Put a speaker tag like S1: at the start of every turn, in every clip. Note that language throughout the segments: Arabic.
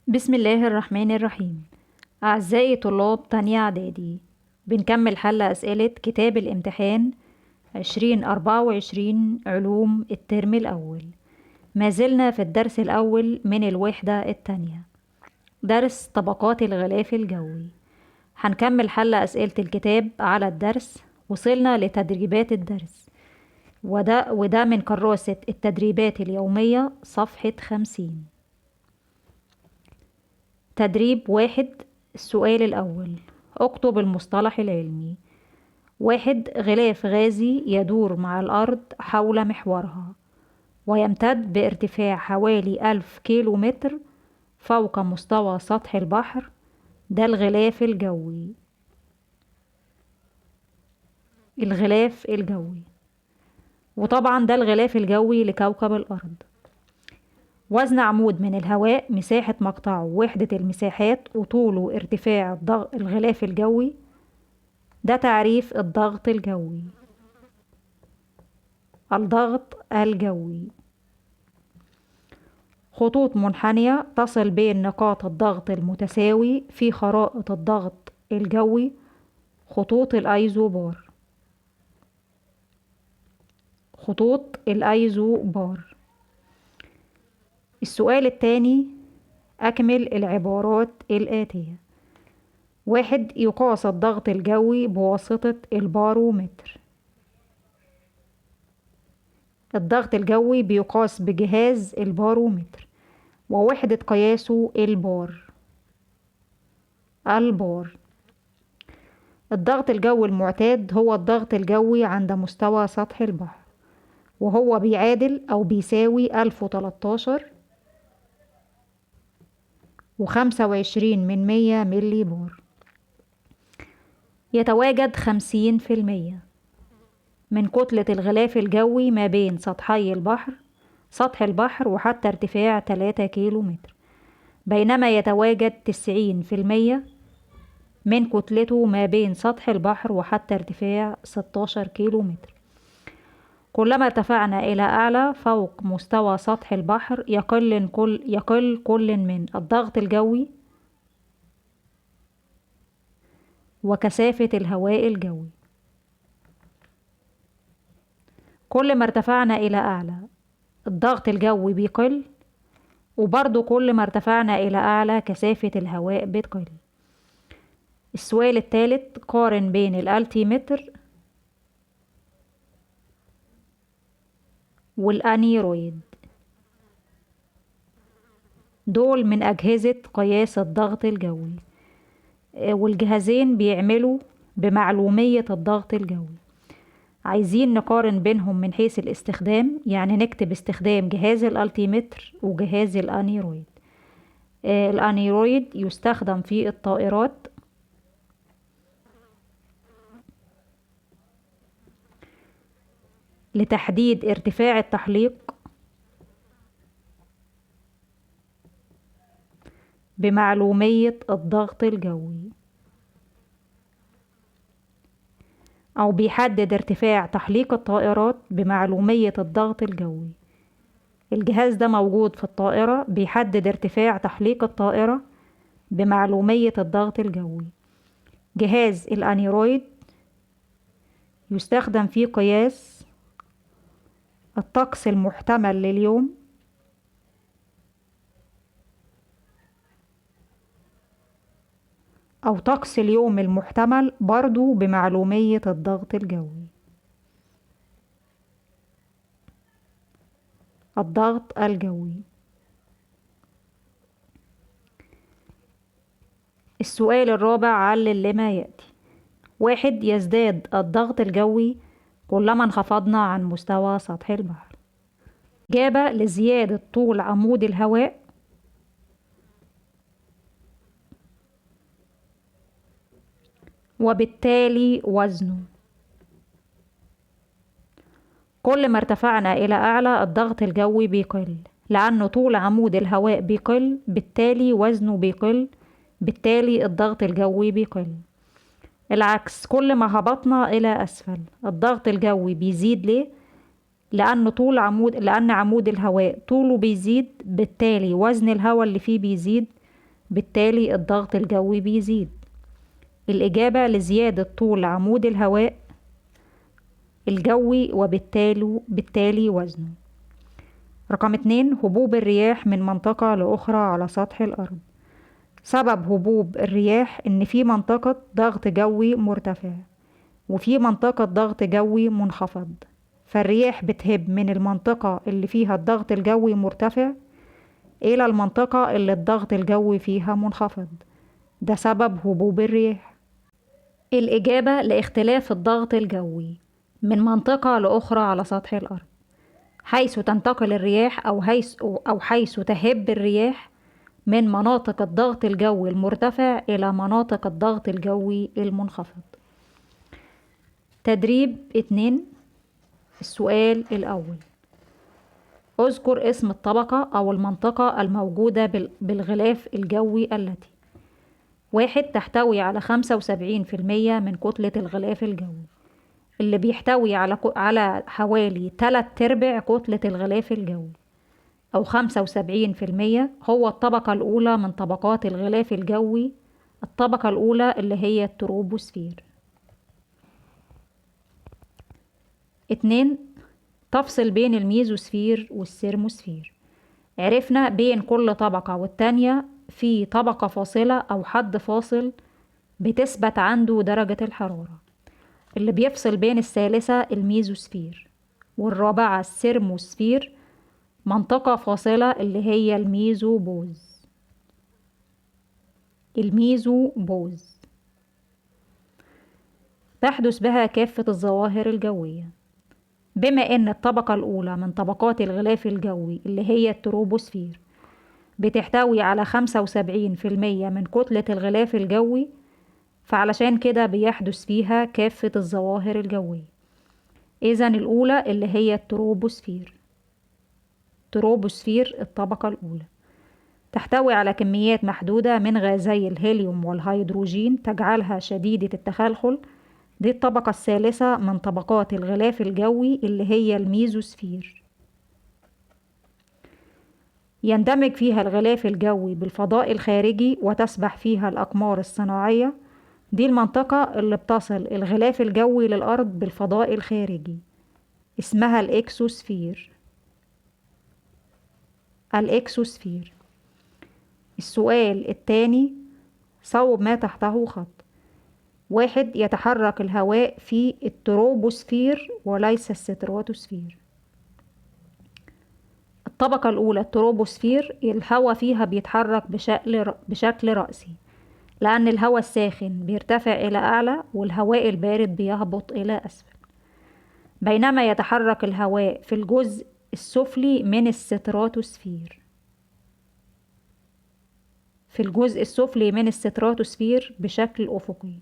S1: بسم الله الرحمن الرحيم. أعزائي طلاب تانية إعدادي، بنكمل حل أسئلة كتاب الامتحان 2024 علوم الترم الأول. ما زلنا في الدرس الأول من الوحدة التانية، درس طبقات الغلاف الجوي. هنكمل حل أسئلة الكتاب على الدرس. وصلنا لتدريبات الدرس، وده من كراسة التدريبات اليومية صفحة 50. تدريب 1. السؤال الأول: اكتب المصطلح العلمي. 1. غلاف غازي يدور مع الأرض حول محورها، ويمتد بارتفاع حوالي 1000 كيلومتر فوق مستوى سطح البحر. ده الغلاف الجوي. الغلاف الجوي، وطبعا ده الغلاف الجوي لكوكب الأرض. وزن عمود من الهواء، مساحة مقطعه، وحدة المساحات، وطوله، ارتفاع الغلاف الجوي. ده تعريف الضغط الجوي. الضغط الجوي: خطوط منحنية تصل بين نقاط الضغط المتساوي في خرائط الضغط الجوي، خطوط الأيزوبار. خطوط الأيزوبار. السؤال الثاني: أكمل العبارات الآتية. 1. يقاس الضغط الجوي بواسطة البارومتر. الضغط الجوي بيقاس بجهاز البارومتر، ووحدة قياسه البار. الضغط الجوي المعتاد هو الضغط الجوي عند مستوى سطح البحر، وهو بيعادل أو بيساوي 1013.25 ملي بار. يتواجد 50% من كتلة الغلاف الجوي ما بين سطح البحر وحتى ارتفاع 3 كيلومتر، بينما يتواجد 90% من كتلته ما بين سطح البحر وحتى ارتفاع 16 كيلومتر. كلما ارتفعنا إلى أعلى فوق مستوى سطح البحر يقل كل من الضغط الجوي وكثافة الهواء الجوي. كل ما ارتفعنا إلى أعلى الضغط الجوي بيقل، وبرضو كل ما ارتفعنا إلى أعلى كثافة الهواء بتقل. السؤال الثالث: قارن بين الألتيمتر والأنيرويد. دول من أجهزة قياس الضغط الجوي، والجهازين بيعملوا بمعلومية الضغط الجوي. عايزين نقارن بينهم من حيث الاستخدام، يعني نكتب استخدام جهاز الألتيمتر وجهاز الأنيرويد. الأنيرويد يستخدم في الطائرات لتحديد ارتفاع التحليق بمعلومية الضغط الجوي، أو بيحدد ارتفاع تحليق الطائرات بمعلومية الضغط الجوي. الجهاز ده موجود في الطائرة، بيحدد ارتفاع تحليق الطائرة بمعلومية الضغط الجوي. جهاز الأنيرويد يستخدم في قياس الطقس المحتمل لليوم، أو طقس اليوم المحتمل برضو بمعلومية الضغط الجوي. الضغط الجوي. السؤال الرابع: علل لما يأتي. 1. يزداد الضغط الجوي كلما انخفضنا عن مستوى سطح البحر. إجابة: لزيادة طول عمود الهواء وبالتالي وزنه. كل ما ارتفعنا إلى أعلى الضغط الجوي بيقل، لأنه طول عمود الهواء بيقل، بالتالي وزنه بيقل، بالتالي الضغط الجوي بيقل. العكس، كل ما هبطنا إلى أسفل الضغط الجوي بيزيد. ليه؟ لأن عمود الهواء طوله بيزيد، بالتالي وزن الهواء اللي فيه بيزيد، بالتالي الضغط الجوي بيزيد. الإجابة لزيادة طول عمود الهواء الجوي وبالتالي وزنه. رقم 2، هبوب الرياح من منطقة لأخرى على سطح الأرض. سبب هبوب الرياح إن في منطقة ضغط جوي مرتفع وفي منطقة ضغط جوي منخفض، فالرياح بتهب من المنطقة اللي فيها الضغط الجوي مرتفع إلى المنطقة اللي الضغط الجوي فيها منخفض. ده سبب هبوب الرياح. الإجابة لاختلاف الضغط الجوي من منطقة لأخرى على سطح الأرض. حيث تنتقل الرياح أو حيث تهب الرياح من مناطق الضغط الجوي المرتفع إلى مناطق الضغط الجوي المنخفض. تدريب 2. السؤال الأول: اذكر اسم الطبقة أو المنطقة الموجودة بالغلاف الجوي التي: 1. تحتوي على 75% من كتلة الغلاف الجوي، اللي بيحتوي على حوالي 3/4 كتلة الغلاف الجوي، أو 75%. هو الطبقة الأولى من طبقات الغلاف الجوي، الطبقة الأولى اللي هي التروبوسفير. 2. تفصل بين الميزوسفير والسيرموسفير. عرفنا بين كل طبقة والتانية في طبقة فاصلة أو حد فاصل بتثبت عنده درجة الحرارة. اللي بيفصل بين الثالثة الميزوسفير والرابعة السيرموسفير منطقة فاصلة اللي هي الميزوبوز تحدث بها كافة الظواهر الجوية. بما ان الطبقة الاولى من طبقات الغلاف الجوي اللي هي التروبوسفير بتحتوي على 75% من كتلة الغلاف الجوي، فعلشان كده بيحدث فيها كافة الظواهر الجوية. إذن الأولى اللي هي التروبوسفير الطبقة الأولى تحتوي على كميات محدودة من غازي الهيليوم والهيدروجين تجعلها شديدة التخلخل. دي الطبقة الثالثة من طبقات الغلاف الجوي اللي هي الميزوسفير. يندمج فيها الغلاف الجوي بالفضاء الخارجي وتسبح فيها الأقمار الصناعية. دي المنطقة اللي بتصل الغلاف الجوي للأرض بالفضاء الخارجي، اسمها الإكسوسفير. السؤال الثاني: صوب ما تحته خط. 1. يتحرك الهواء في التروبوسفير وليس الستراتوسفير. الطبقة الأولى التروبوسفير الهواء فيها بيتحرك بشكل رأسي، لأن الهواء الساخن بيرتفع إلى أعلى والهواء البارد بيهبط إلى أسفل. بينما يتحرك الهواء في الجزء السفلي من الستراتوسفير بشكل أفقي.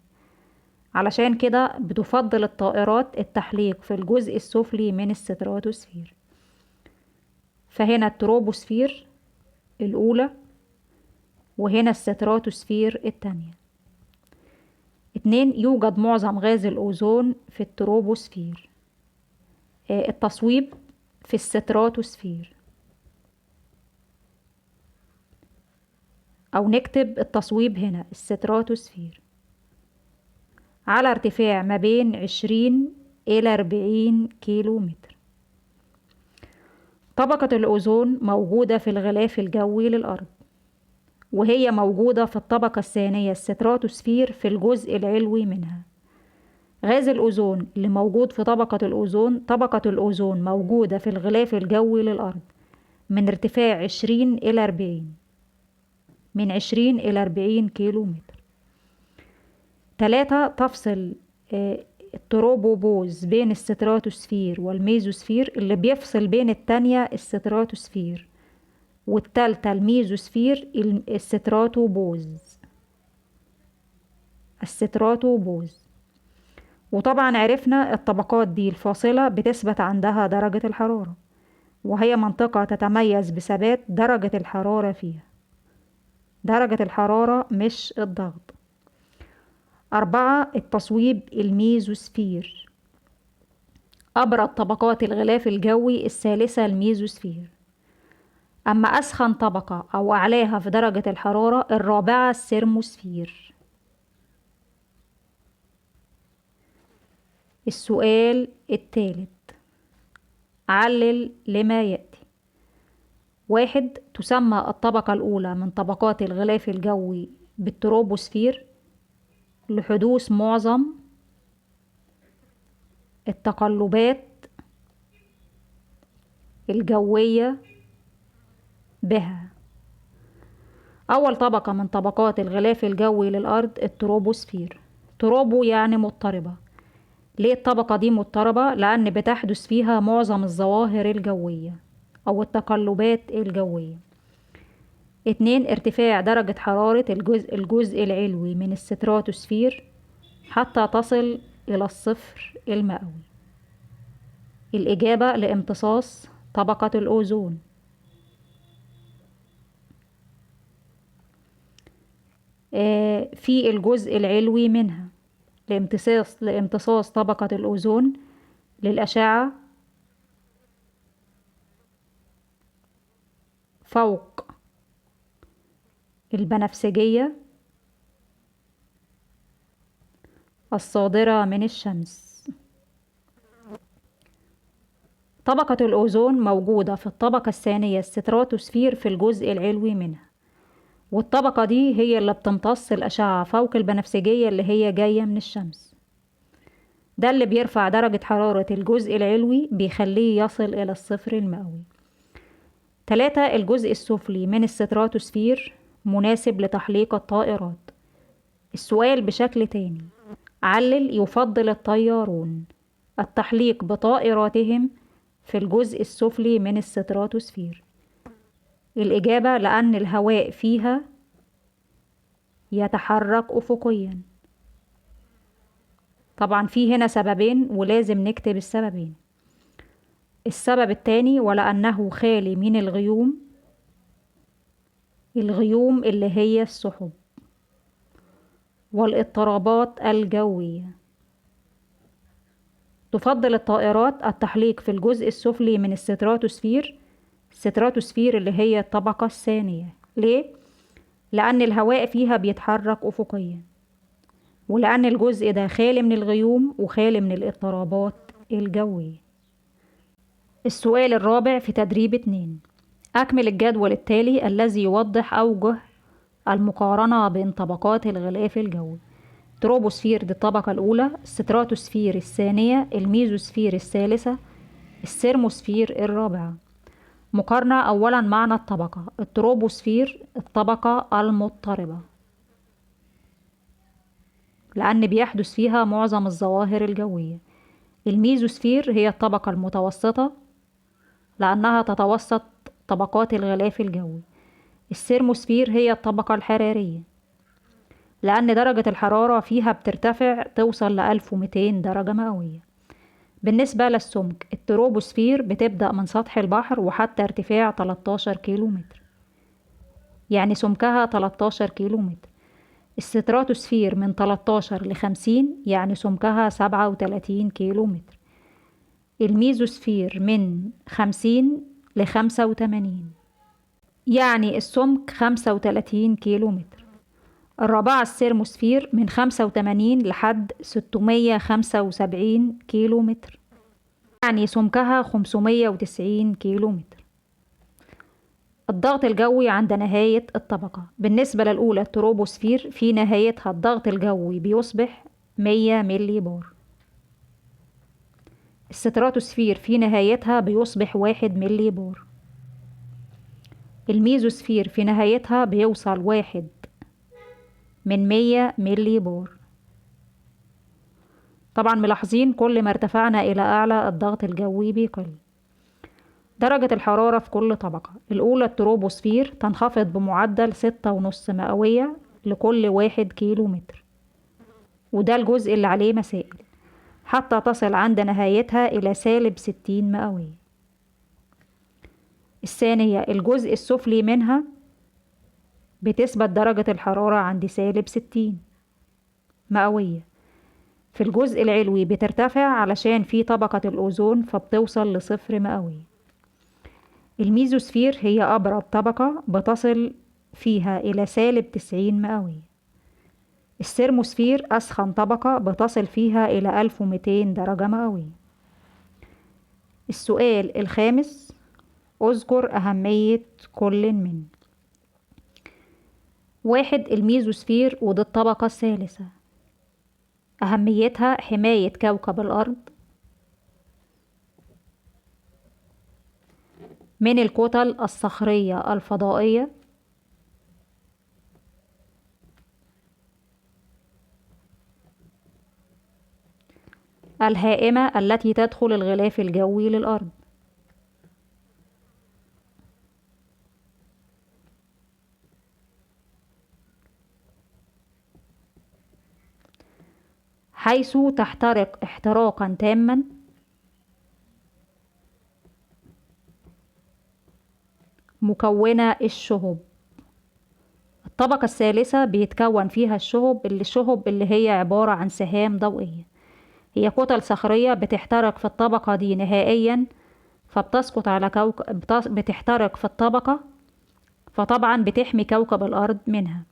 S1: علشان كده بتفضل الطائرات التحليق في الجزء السفلي من الستراتوسفير. فهنا التروبوسفير الأولى وهنا الستراتوسفير الثانية. 2. يوجد معظم غاز الأوزون في التروبوسفير. التصويب في الستراتوسفير، أو نكتب التصويب هنا الستراتوسفير على ارتفاع ما بين 20 إلى 40 كيلو متر. طبقة الأوزون موجودة في الغلاف الجوي للأرض، وهي موجودة في الطبقة الثانية الستراتوسفير في الجزء العلوي منها. غاز الأوزون اللي موجود في طبقة الأوزون موجودة في الغلاف الجوي للأرض من ارتفاع 20 إلى 40 كيلو متر. 3. تفصل التروبوبوز بين الستراتوسفير والميزوسفير، اللي بيفصل بين التانية الستراتوسفير والتالتة الميزوسفير الستراتوبوز. وطبعا عرفنا الطبقات دي الفاصلة بتثبت عندها درجة الحرارة، وهي منطقة تتميز بثبات درجة الحرارة فيها، درجة الحرارة مش الضغط. 4. التصويب الميزوسفير. أبرد طبقات الغلاف الجوي الثالثة الميزوسفير. أما أسخن طبقة أو أعلاها في درجة الحرارة الرابعة السيرموسفير. السؤال الثالث، علل لما يأتي. 1. تسمى الطبقة الأولى من طبقات الغلاف الجوي بالتروبوسفير لحدوث معظم التقلبات الجوية بها. أول طبقة من طبقات الغلاف الجوي للأرض التروبوسفير. تروبو يعني مضطربة. ليه الطبقة دي مضطربة؟ لأن بتحدث فيها معظم الظواهر الجوية أو التقلبات الجوية. 2. ارتفاع درجة حرارة الجزء العلوي من الستراتوسفير حتى تصل إلى الصفر المئوي. الإجابة لامتصاص طبقة الأوزون. في الجزء العلوي منها لامتصاص طبقة الأوزون للأشعة فوق البنفسجية الصادرة من الشمس. طبقة الأوزون موجودة في الطبقة الثانية الستراتوسفير في الجزء العلوي منها، والطبقة دي هي اللي بتمتص الأشعة فوق البنفسجية اللي هي جاية من الشمس. ده اللي بيرفع درجة حرارة الجزء العلوي بيخليه يصل إلى الصفر المئوي. 3. الجزء السفلي من الستراتوسفير مناسب لتحليق الطائرات. السؤال بشكل تاني، علل يفضل الطيارون التحليق بطائراتهم في الجزء السفلي من الستراتوسفير. الإجابة لأن الهواء فيها يتحرك أفقيا. طبعا في هنا سببين ولازم نكتب السببين. السبب الثاني ولأنه خالي من الغيوم اللي هي السحب والاضطرابات الجوية. تفضل الطائرات التحليق في الجزء السفلي من الستراتوسفير اللي هي الطبقة الثانية. ليه؟ لأن الهواء فيها بيتحرك أفقيا، ولأن الجزء ده خالي من الغيوم وخالي من الاضطرابات الجوية. السؤال الرابع في تدريب 2. أكمل الجدول التالي الذي يوضح أوجه المقارنة بين طبقات الغلاف الجوي. تروبوسفير دي الطبقة الأولى، الستراتوسفير الثانية، الميزوسفير الثالثة، السيرموسفير الرابعة. مقارنة. أولا معنى الطبقة. التروبوسفير الطبقة المضطربة لأن بيحدث فيها معظم الظواهر الجوية. الميزوسفير هي الطبقة المتوسطة لأنها تتوسط طبقات الغلاف الجوي. السيرموسفير هي الطبقة الحرارية لأن درجة الحرارة فيها بترتفع توصل ل 1200 درجة مئوية. بالنسبة للسمك، التروبوسفير بتبدأ من سطح البحر وحتى ارتفاع 13 كيلومتر، يعني سمكها 13 كيلومتر. الستراتوسفير من 13 ل50 يعني سمكها 37 كيلومتر. الميزوسفير من 50 ل85 يعني السمك 35 كيلومتر. الرابعة السيرموسفير من 85 لحد 675 كيلومتر يعني سمكها 590 كيلومتر. الضغط الجوي عند نهاية الطبقة. بالنسبة للأولى التروبوسفير في نهايتها الضغط الجوي بيصبح 100 ملي بار. الستراتوسفير في نهايتها بيصبح 1 ملي بار. الميزوسفير في نهايتها بيوصل 1 من 100 ملي بار. طبعا ملاحظين كل ما ارتفعنا إلى أعلى الضغط الجوي بيقل. درجة الحرارة في كل طبقة. الأولى التروبوسفير تنخفض بمعدل 6.5 مئوية لكل 1 كيلومتر، وده الجزء اللي عليه مسائل، حتى تصل عند نهايتها إلى -60 مئوية. الثانية الجزء السفلي منها بتثبت درجة الحرارة عند -60 مئوية. في الجزء العلوي بترتفع علشان في طبقة الأوزون فبتوصل ل0 مئوية. الميزوسفير هي أبرد طبقة بتصل فيها إلى -90 مئوية. الثرموسفير أسخن طبقة بتصل فيها إلى 1200 درجة مئوية. السؤال الخامس: اذكر أهمية كل من. 1. الميزوسفير ودي الطبقة الثالثة. أهميتها حماية كوكب الأرض من الكتل الصخرية الفضائية الهائمة التي تدخل الغلاف الجوي للأرض. حيث تحترق احتراقا تاما مكونة الشهب. الطبقة الثالثة بيتكون فيها الشهب اللي هي عبارة عن سهام ضوئية. هي كتل صخرية بتحترق في الطبقة دي نهائيا، فبتسقط على بتحترق في الطبقة، فطبعا بتحمي كوكب الأرض منها.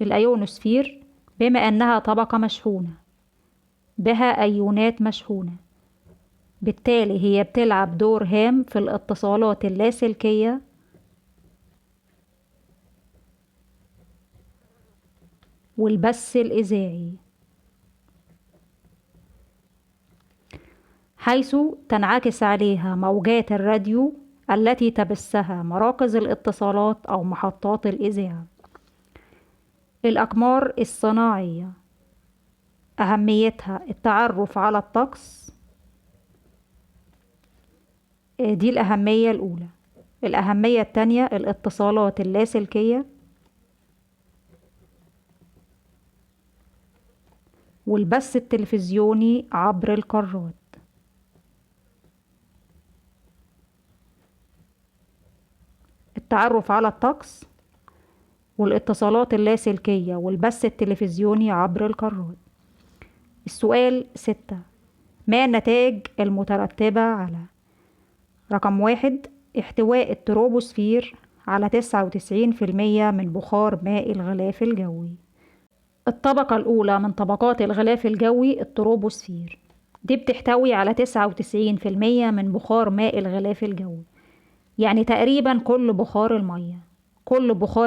S1: الأيونوسفير بما أنها طبقة مشحونة بها أيونات مشحونة، بالتالي هي بتلعب دور هام في الاتصالات اللاسلكية والبث الإذاعي، حيث تنعكس عليها موجات الراديو التي تبثها مراكز الاتصالات أو محطات الإذاعة. الأقمار الصناعية أهميتها التعرف على الطقس، دي الأهمية الأولى. الأهمية التانية الاتصالات اللاسلكية والبث التلفزيوني عبر القارات. التعرف على الطقس والاتصالات اللاسلكية والبث التلفزيوني عبر القارات. السؤال 6: ما النتائج المترتبة على؟ رقم 1: احتواء التروبوسفير على 99% من بخار ماء الغلاف الجوي. الطبقة الأولى من طبقات الغلاف الجوي التروبوسفير، دي بتحتوي على 99% من بخار ماء الغلاف الجوي، يعني تقريبا كل بخار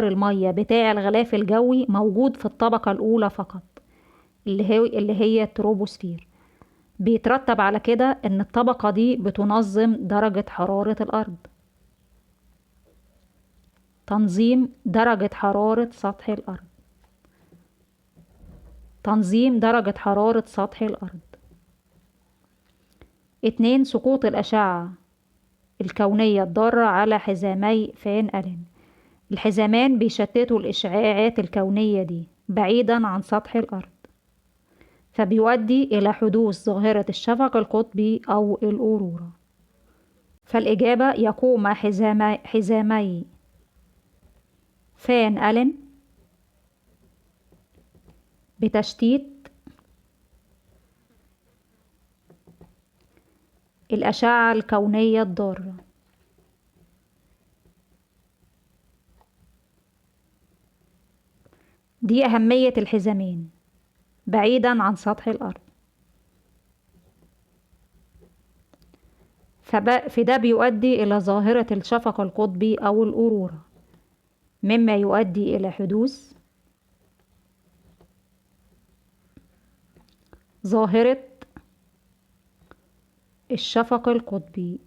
S1: المية بتاع الغلاف الجوي موجود في الطبقة الأولى فقط، اللي هي التروبوسفير. بيترتب على كده إن الطبقة دي بتنظم درجة حرارة الأرض. تنظيم درجة حرارة سطح الأرض. 2. سقوط الأشعة الكونية الضارة على حزامي فان ألين. الحزامان بيشتتوا الإشعاعات الكونية دي بعيدا عن سطح الأرض، فبيؤدي إلى حدوث ظاهرة الشفق القطبي أو الأورورا. فالإجابة: يقوم حزامي فان ألين بتشتيت الأشعة الكونية الضارة. دي أهمية الحزامين بعيدا عن سطح الأرض. فده بيؤدي إلى ظاهرة الشفق القطبي أو الأورورا، مما يؤدي إلى حدوث ظاهرة الشفق القطبي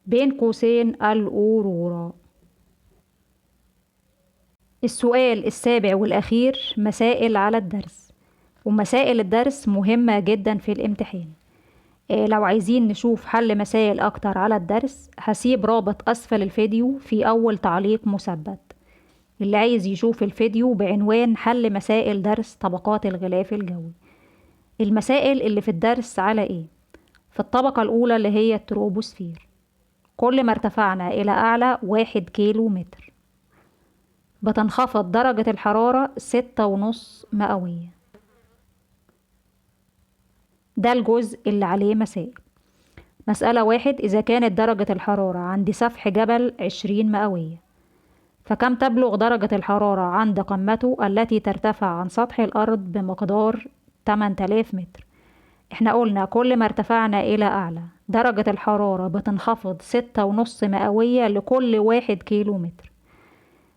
S1: بين قوسين الأورورا. السؤال السابع والأخير: مسائل على الدرس. ومسائل الدرس مهمة جدا في الامتحان. لو عايزين نشوف حل مسائل أكتر على الدرس هسيب رابط أسفل الفيديو في أول تعليق مثبت، اللي عايز يشوف الفيديو بعنوان حل مسائل درس طبقات الغلاف الجوي. المسائل اللي في الدرس على إيه؟ في الطبقة الأولى اللي هي التروبوسفير، كل ما ارتفعنا إلى أعلى 1 كيلو متر بتنخفض درجة الحرارة 6.5 مئوية. ده الجزء اللي عليه مسائل. مسألة 1: إذا كانت درجة الحرارة عند سفح جبل 20 مئوية، فكم تبلغ درجة الحرارة عند قمته التي ترتفع عن سطح الأرض بمقدار 8000 متر؟ احنا قلنا كل ما ارتفعنا إلى أعلى درجة الحرارة بتنخفض 6.5 مئوية لكل 1 كيلو متر،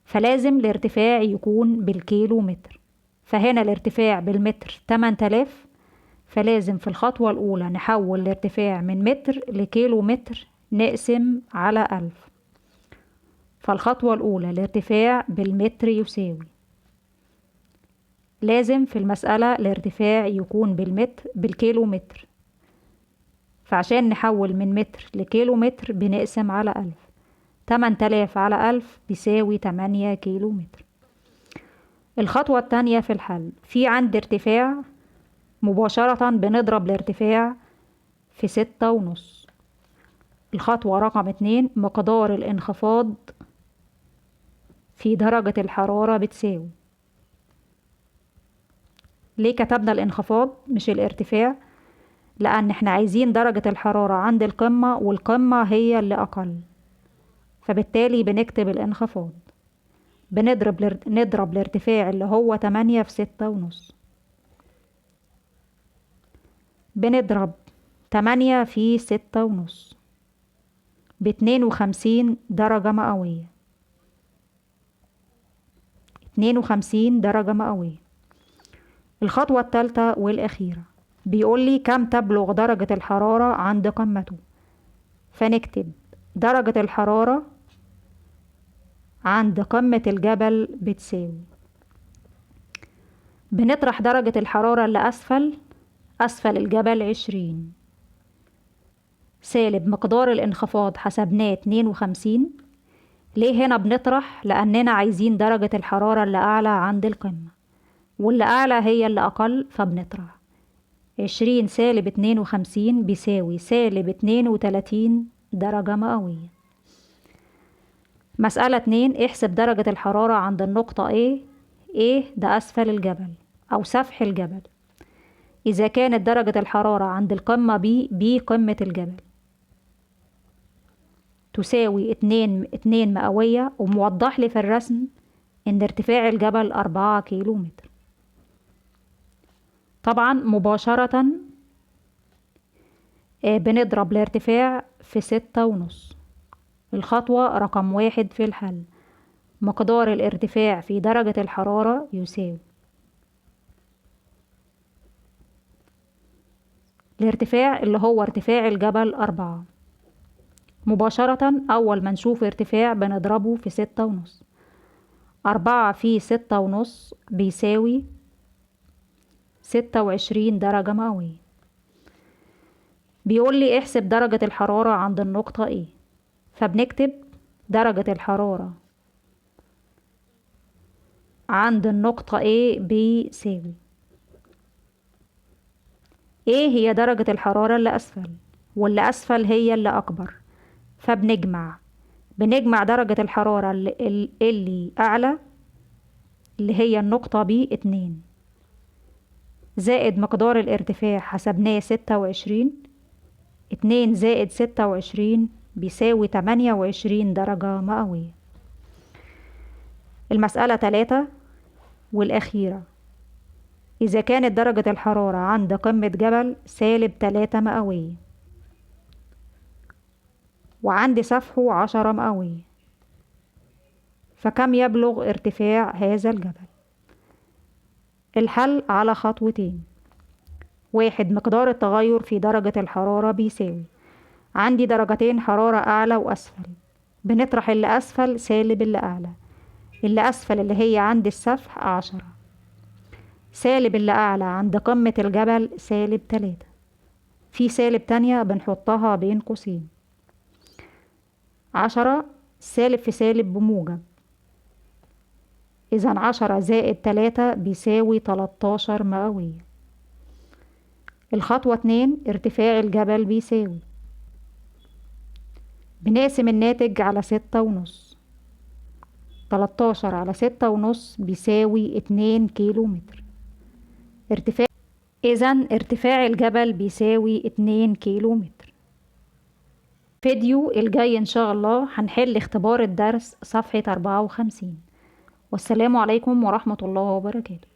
S1: فلازم الارتفاع يكون بالكيلو متر. فهنا الارتفاع بالمتر 8000، فلازم في الخطوة الأولى نحول الارتفاع من متر لكيلو متر، نقسم على 1000. فالخطوة الأولى الارتفاع بالمتر يساوي، لازم في المسألة الارتفاع يكون بالكيلو متر، فعشان نحول من متر لكيلو متر بنقسم على 1000. 8000 على 1000 بيساوي 8 كيلو متر. الخطوة التانية في الحل، في عند ارتفاع مباشرة بنضرب الارتفاع في 6.5. الخطوة رقم 2: مقدار الانخفاض في درجة الحرارة بتساوي. ليه كتبنا الانخفاض مش الارتفاع؟ لأن احنا عايزين درجة الحرارة عند القمة، والقمة هي اللي أقل، فبالتالي بنكتب الانخفاض. نضرب الارتفاع اللي هو 8 في 6.5. بنضرب 8 في 6.5 ب52 درجة مئوية. 52 درجة مئوية. الخطوة الثالثة والأخيرة بيقول لي كم تبلغ درجة الحرارة عند قمته، فنكتب درجة الحرارة عند قمة الجبل بتساوي، بنطرح درجة الحرارة اللي أسفل الجبل 20 سالب مقدار الانخفاض حسبناه 52. ليه هنا بنطرح؟ لأننا عايزين درجة الحرارة اللي أعلى عند القمة، واللي أعلى هي اللي أقل، فبنطرح. 20 سالب 52 بيساوي سالب 32 درجة مئوية. مسألة 2: احسب درجة الحرارة عند النقطة A ده أسفل الجبل أو سفح الجبل، إذا كانت درجة الحرارة عند القمة B قمة الجبل تساوي 2 مئوية، وموضح لي في الرسم إن ارتفاع الجبل 4 كيلو متر. طبعا مباشرة بنضرب الارتفاع في 6.5. الخطوة رقم 1 في الحل: مقدار الارتفاع في درجة الحرارة يساوي الارتفاع اللي هو ارتفاع الجبل 4. مباشرة أول ما نشوف ارتفاع بنضربه في 6.5. 4 في 6.5 بيساوي 26 درجة مئوية. بيقول لي احسب درجة الحرارة عند النقطة A، فبنكتب درجة الحرارة عند النقطة A بيساوي هي درجة الحرارة اللي أسفل، واللي أسفل هي اللي أكبر، فبنجمع درجة الحرارة اللي أعلى اللي هي النقطة B 2 زائد مقدار الارتفاع حسبناه 26. 2 زائد 26 بيساوي 28 درجة مئوية. المسألة 3 والأخيرة: إذا كانت درجة الحرارة عند قمة جبل -3 مئوية وعند سفحه 10 مئوية، فكم يبلغ ارتفاع هذا الجبل؟ الحل على خطوتين. 1: مقدار التغير في درجة الحرارة بيساوي، عندي درجتين حرارة أعلى وأسفل، بنطرح اللي أسفل سالب اللي أعلى. اللي أسفل اللي هي عند السفح 10 سالب اللي أعلى عند قمة الجبل -3. في سالب تانية بنحطها بين قوسين. 10 سالب في سالب بموجب، إذا 10 زائد 3 بيساوي 13 مئوية. الخطوة 2: ارتفاع الجبل بيساوي، بنقسم الناتج على 6.5. 13 على 6.5 بيساوي 2 كيلو متر. إذن ارتفاع الجبل بيساوي 2 كيلو متر. فيديو الجاي إن شاء الله هنحل اختبار الدرس صفحة 54. والسلام عليكم ورحمة الله وبركاته.